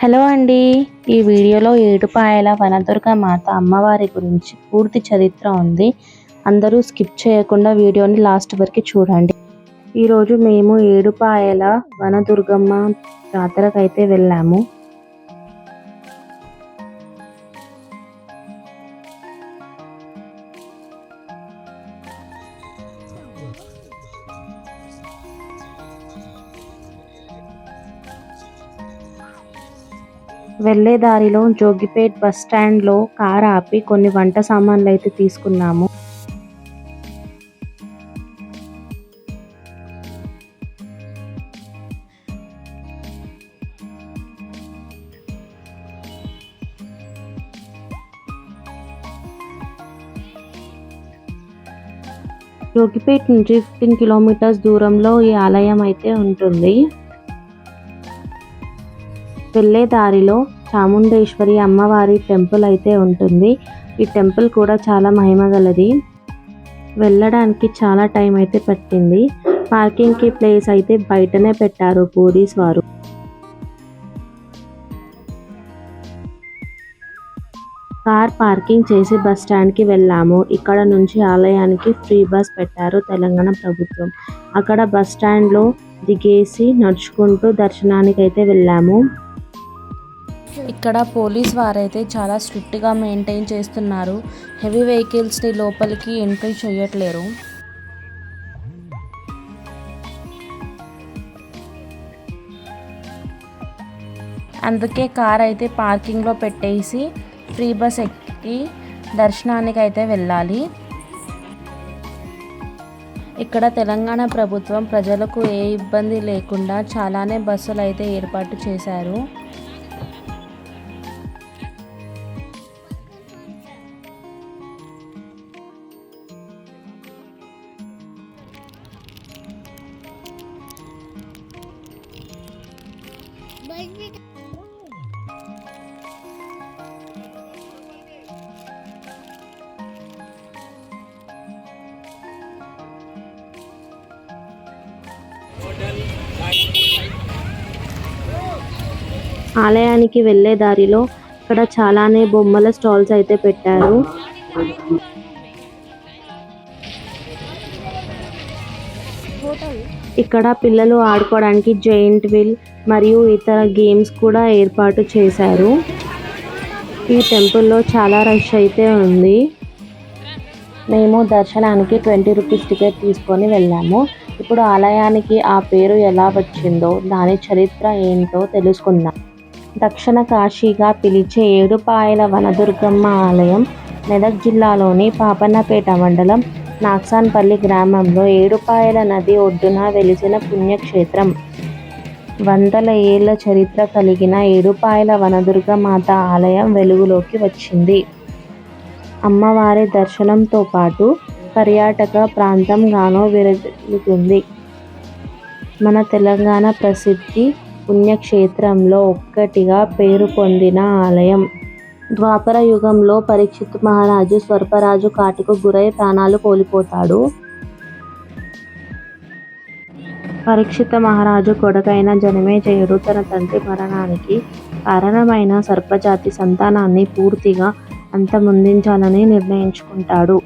Hello అండి. ఈ వీడియోలో ఏడుపాయల వనదుర్గ మాత అమ్మవారి గురించి పూర్తి చరిత్ర ఉంది. అందరూ స్కిప్ చేయకుండా వీడియోని లాస్ట్ వరకు చూడండి. ఈరోజు మేము ఏడుపాయల వనదుర్గమ్మ జాతరకైతే వెళ్ళాము. వెళ్ళే దారిలో జోగిపేట్ బస్ స్టాండ్లో కార్ ఆపి కొన్ని వంట సామాన్లు అయితే తీసుకున్నాము. జోగిపేట్ నుంచి 15 కిలోమీటర్స్ దూరంలో ఈ ఆలయం అయితే ఉంటుంది. వెళ్ళే దారిలో చాముండేశ్వరి అమ్మవారి టెంపుల్ అయితే ఉంటుంది. ఈ టెంపుల్ కూడా చాలా మహిమగలది. వెళ్ళడానికి చాలా టైం అయితే పట్టింది. పార్కింగ్కి ప్లేస్ అయితే బయటనే పెట్టారు పోలీస్ వారు. కార్ పార్కింగ్ చేసి బస్ స్టాండ్కి వెళ్ళాము. ఇక్కడ నుంచి ఆలయానికి ఫ్రీ బస్ పెట్టారు తెలంగాణ ప్రభుత్వం. అక్కడ బస్ స్టాండ్లో దిగేసి నడుచుకుంటూ దర్శనానికి అయితే వెళ్ళాము. ఇక్కడ పోలీస్ వారైతే చాలా స్ట్రిక్ట్గా మెయింటైన్ చేస్తున్నారు. హెవీ వెహికల్స్ని లోపలికి ఎంట్రీ చేయట్లేరు. అందుకే కార్ అయితే పార్కింగ్లో పెట్టేసి ఫ్రీ బస్ ఎక్కి దర్శనానికి అయితే వెళ్ళాలి. ఇక్కడ తెలంగాణ ప్రభుత్వం ప్రజలకు ఏ ఇబ్బంది లేకుండా చాలానే బస్సులు అయితే ఏర్పాటు చేశారు. ఆలయానికి వెళ్ళే దారిలో ఇక్కడ చాలానే బొమ్మల స్టాల్స్ అయితే పెట్టారు. ఇక్కడ పిల్లలు ఆడుకోవడానికి జైంట్ వీల్ మరియు ఇతర గేమ్స్ కూడా ఏర్పాటు చేశారు. ఈ టెంపుల్లో చాలా రష్ అయితే ఉంది. మేము దర్శనానికి 20 రూపీస్ టికెట్ తీసుకొని వెళ్ళాము. ఇప్పుడు ఆలయానికి ఆ పేరు ఎలా వచ్చిందో, దాని చరిత్ర ఏంటో తెలుసుకుందాం. దక్షిణ కాశీగా పిలిచే ఏడుపాయల వనదుర్గమ్మ ఆలయం మెదక్ జిల్లాలోని పాపన్నపేట మండలం నాగ్సాన్పల్లి గ్రామంలో ఏడుపాయల నది ఒడ్డున వెలిసిన పుణ్యక్షేత్రం. వందల ఏళ్ల చరిత్ర కలిగిన ఏడుపాయల వనదుర్గ మాత ఆలయం వెలుగులోకి వచ్చింది. అమ్మవారి దర్శనంతో పాటు పర్యాటక ప్రాంతంగానూ విరజిల్లుతుంది. మన తెలంగాణ ప్రసిద్ధి పుణ్యక్షేత్రంలో ఒక్కటిగా పేరు పొందిన ఆలయం. ద్వాపర యుగంలో పరీక్షిత్ మహారాజు స్వర్పరాజు కాటుకు గురై ప్రాణాలు కోల్పోతాడు. పరీక్షిత మహారాజు కొడుకైన జనమేజయుడు తన తండ్రి మరణానికి కారణమైన సర్పజాతి సంతానాన్ని పూర్తిగా అంతమొందించాలని నిర్ణయించుకుంటాడు.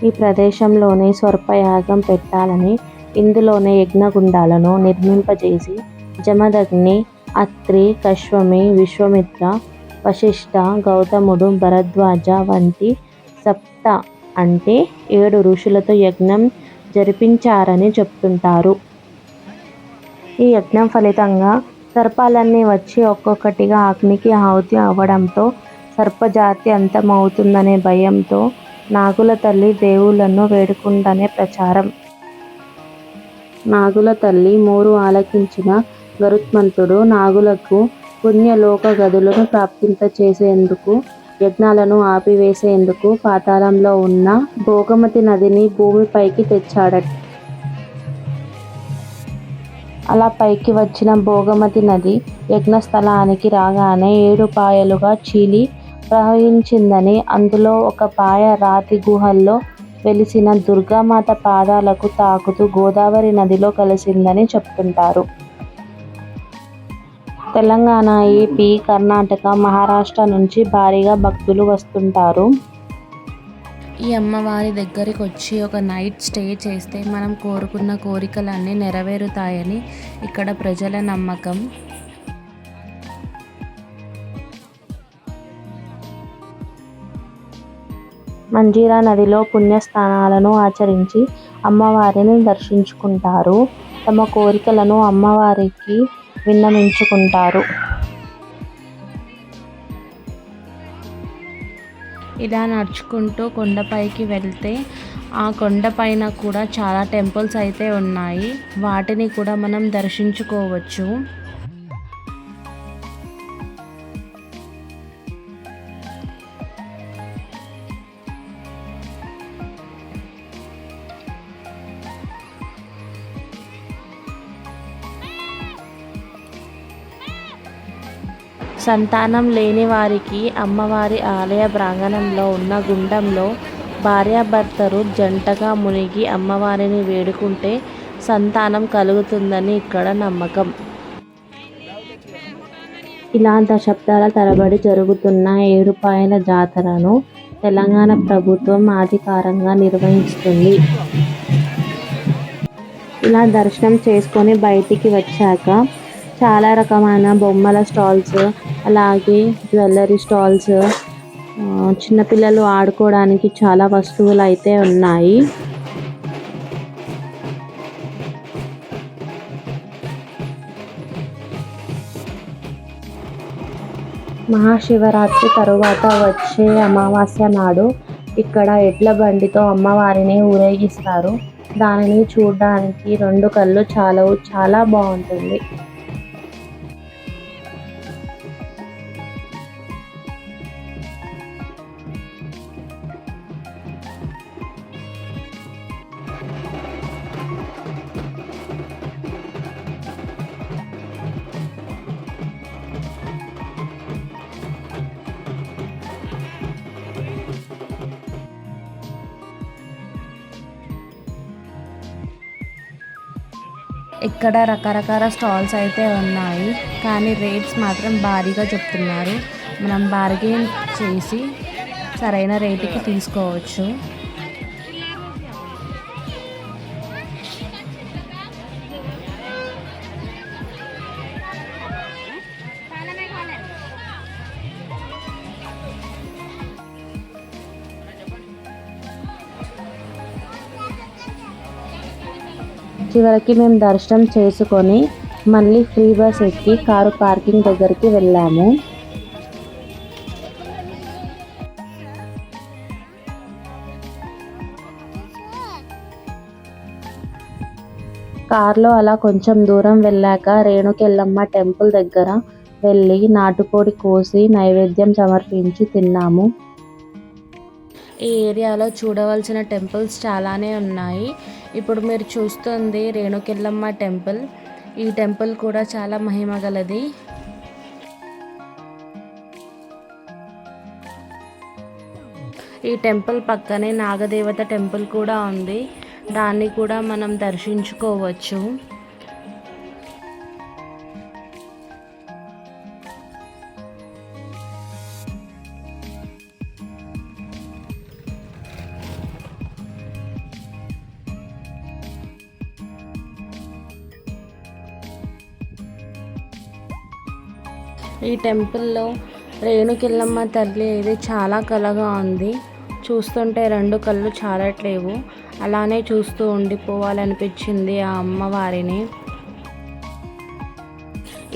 ఈ ప్రదేశంలోనే స్వర్పయాగం పెట్టాలని, ఇందులోనే యజ్ఞగుండాలను నిర్మింపజేసి జమదగ్ని, అత్రి, కశ్వమి, విశ్వామిత్ర, వశిష్ఠ, గౌతముడు, భరద్వాజ వంటి సప్త అంటే 7 ఋషులతో యజ్ఞం జరిపించారని చెప్తుంటారు. ఈ యజ్ఞం ఫలితంగా సర్పాలన్నీ వచ్చి ఒక్కొక్కటిగా అగ్నికి ఆహుతి అవ్వడంతో సర్పజాతి అంతమవుతుందనే భయంతో నాగుల తల్లి దేవుళ్లను వేడుకుందనే ప్రచారం. నాగుల తల్లి మోరు ఆలకించిన గరుత్మంతుడు నాగులకు పుణ్యలోక గదులను ప్రాప్తింపచేసేందుకు, యజ్ఞాలను ఆపివేసేందుకు పాతాళంలో ఉన్న భోగమతి నదిని భూమిపైకి తెచ్చాడట. అలా పైకి వచ్చిన భోగమతి నది యజ్ఞస్థలానికి రాగానే 7 పాయలుగా చీలి ప్రవహించిందని, అందులో ఒక పాయ రాతి గుహల్లో వెలిసిన దుర్గామాత పాదాలకు తాకుతూ గోదావరి నదిలో కలిసిందని చెప్తుంటారు. తెలంగాణ, ఏపీ, కర్ణాటక, మహారాష్ట్ర నుంచి భారీగా భక్తులు వస్తుంటారు. ఈ అమ్మవారి దగ్గరికి వచ్చి ఒక నైట్ స్టే చేస్తే మనం కోరుకున్న కోరికలన్నీ నెరవేరుతాయని ఇక్కడ ప్రజల నమ్మకం. మంజీరా నదిలో పుణ్యస్నానాలను ఆచరించి అమ్మవారిని దర్శించుకుంటారు. తమ కోరికలను అమ్మవారికి విన్నవించుకుంటారు. ఇలా నడుచుకుంటూ కొండపైకి వెళ్తే ఆ కొండపైన కూడా చాలా టెంపుల్స్ అయితే ఉన్నాయి. వాటిని కూడా మనం దర్శించుకోవచ్చు. సంతానం లేని వారికి అమ్మవారి ఆలయ ప్రాంగణంలో ఉన్న గుండంలో భార్యాభర్తలు జంటగా మునిగి అమ్మవారిని వేడుకుంటే సంతానం కలుగుతుందని ఇక్కడ నమ్మకం. ఇలా దశాబ్దాల తరబడి జరుగుతున్న ఏడుపాయల జాతరను తెలంగాణ ప్రభుత్వం అధికారంగా నిర్వహిస్తుంది. ఇలా దర్శనం చేసుకొని బయటికి వచ్చాక చాలా రకమైన బొమ్మల స్టాల్స్, అలాగే జ్యువెలరీ స్టాల్స్, చిన్నపిల్లలు ఆడుకోవడానికి చాలా వస్తువులు అయితే ఉన్నాయి. మహాశివరాత్రి తరువాత వచ్చే అమావాస్య నాడు ఇక్కడ ఎడ్ల బండితో అమ్మవారిని ఊరేగిస్తారు. దానిని చూడడానికి 2 కళ్ళు చాలవు, చాలా బాగుంటుంది. ఇక్కడ రకరకాల స్టాల్స్ అయితే ఉన్నాయి, కానీ రేట్స్ మాత్రం భారీగా చెప్తున్నారు. మనం బార్గెన్ చేసి సరైన రేటుకి తీసుకోవచ్చు. చివరికి మేము దర్శనం చేసుకొని మళ్ళీ ఫ్రీ బస్ ఎక్కి కారు పార్కింగ్ దగ్గరికి వెళ్ళాము. కార్లో అలా కొంచెం దూరం వెళ్ళాక రేణుకెళ్ళమ్మ టెంపుల్ దగ్గర వెళ్ళి నాటుకోడి కోసి నైవేద్యం సమర్పించి తిన్నాము. ఈ ఏరియాలో చూడవలసిన టెంపుల్స్ చాలానే ఉన్నాయి. ఇప్పుడు మీరు చూస్తుంది రేణుకెళ్ళమ్మ టెంపుల్. ఈ టెంపుల్ కూడా చాలా మహిమ గలది. ఈ టెంపుల్ పక్కనే నాగదేవత టెంపుల్ కూడా ఉంది, దాన్ని కూడా మనం దర్శించుకోవచ్చు. ఈ టెంపుల్లో రేణుకెళ్ళమ్మ తల్లి ఇది చాలా కళగా ఉంది. చూస్తుంటే 2 కళ్ళు చాలట్లేవు, అలానే చూస్తూ ఉండిపోవాలనిపించింది ఆ అమ్మవారిని.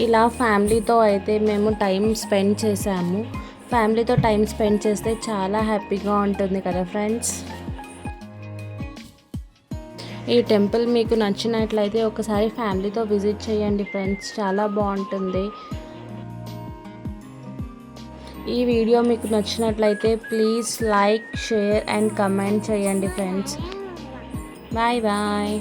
ఇలా ఫ్యామిలీతో అయితే మేము టైం స్పెండ్ చేసాము. ఫ్యామిలీతో టైం స్పెండ్ చేస్తే చాలా హ్యాపీగా ఉంటుంది కదా ఫ్రెండ్స్. ఈ టెంపుల్ మీకు నచ్చినట్లయితే ఒకసారి ఫ్యామిలీతో విజిట్ చేయండి ఫ్రెండ్స్, చాలా బాగుంటుంది. ఈ వీడియో మీకు నచ్చినట్లయితే please like, share and comment చేయండి ఫ్రెండ్స్. Bye bye.